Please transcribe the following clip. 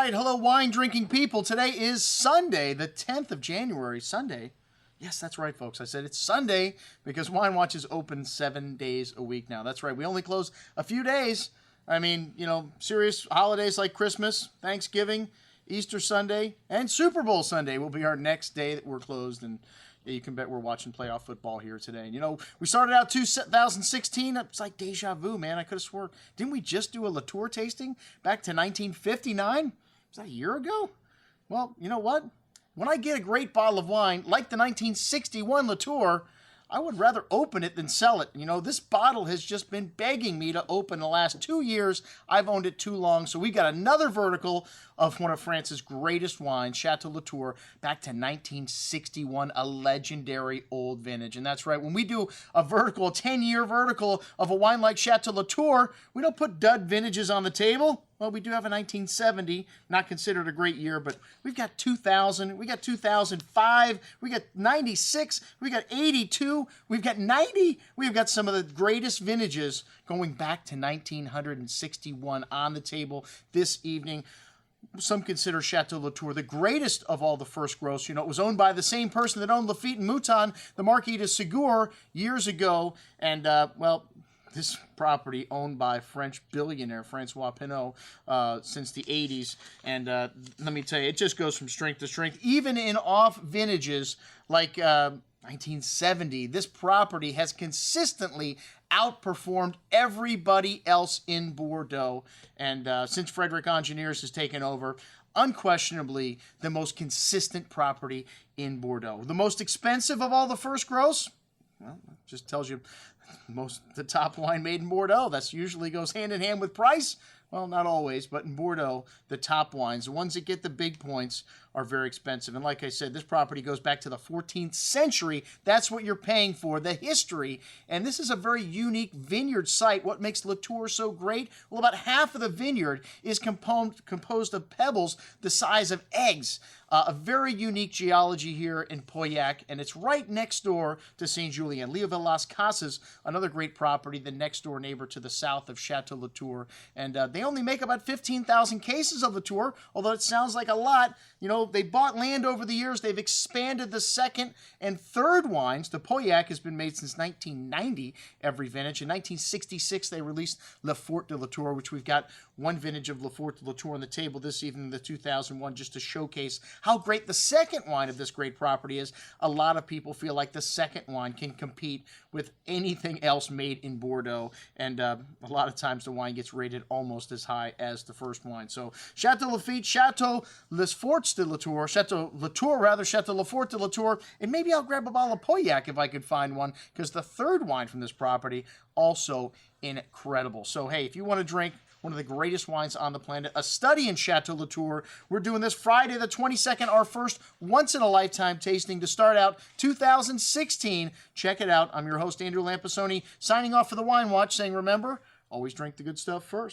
right, hello wine drinking people. Today is Sunday, the 10th of January. Sunday. Yes, that's right, folks. I said it's Sunday because Wine Watch is open 7 days a week now. That's right. We only close a few days. I mean, you know, serious holidays like Christmas, Thanksgiving, Easter Sunday, and Super Bowl Sunday will be our next day that we're closed. And yeah, you can bet we're watching playoff football here today. And, you know, we started out 2016. It's like deja vu, man. I could have swore. Didn't we just do a Latour tasting back to 1959? Was that a year ago? Well, you know what? When I get a great bottle of wine, like the 1961 Latour, I would rather open it than sell it. You know, this bottle has just been begging me to open the last 2 years. I've owned it too long. So we got another vertical of one of France's greatest wines, Chateau Latour, back to 1961, a legendary old vintage. And that's right, when we do a vertical, a 10-year vertical of a wine like Chateau Latour, we don't put dud vintages on the table. Well, we do have a 1970, not considered a great year, but we've got 2000, we got 2005, we got 96, we got 82, we've got 90. We've got some of the greatest vintages going back to 1961 on the table this evening. Some consider Chateau Latour the greatest of all the first gross. You know, it was owned by the same person that owned Lafite and Mouton, the Marquis de Ségur, years ago. And, well, this property owned by French billionaire Francois Pinault since the 80s. And let me tell you, it just goes from strength to strength. Even in off vintages like 1970, this property has consistently outperformed everybody else in Bordeaux. And since Frederic Engineers has taken over, unquestionably the most consistent property in Bordeaux. The most expensive of all the first gross? Well, it just tells you the top wine made in Bordeaux. That usually goes hand in hand with price. Well, not always, but in Bordeaux, the top wines, the ones that get the big points, are very expensive. And like I said, this property goes back to the 14th century. That's what you're paying for, the history. And this is a very unique vineyard site. What makes Latour so great? Well, about half of the vineyard is composed of pebbles the size of eggs. A very unique geology here in Pauillac, and it's right next door to Saint Julien. Leoville Las Casas, another great property, the next door neighbor to the south of Chateau Latour. And they only make about 15,000 cases of Latour, although it sounds like a lot. You know, they bought land over the years. They've expanded the second and third wines. The Pauillac has been made since 1990, every vintage. In 1966, they released Le Fort de Latour, which we've got one vintage of Le Fort de Latour on the table this evening, the 2001, just to showcase how great the second wine of this great property is. A lot of people feel like the second wine can compete with anything else made in Bordeaux, and a lot of times the wine gets rated almost as high as the first wine. So Chateau Lafite, Chateau Les Forts de Latour, Chateau Latour rather, Chateau Le Fort de Latour, and maybe I'll grab a bottle of Pauillac if I could find one, because the third wine from this property also incredible. So hey, if you want to drink one of the greatest wines on the planet, a study in Chateau Latour, we're doing this Friday the 22nd, our first once-in-a-lifetime tasting to start out 2016. Check it out. I'm your host, Andrew Lampasoni, signing off for the Wine Watch, saying remember, always drink the good stuff first.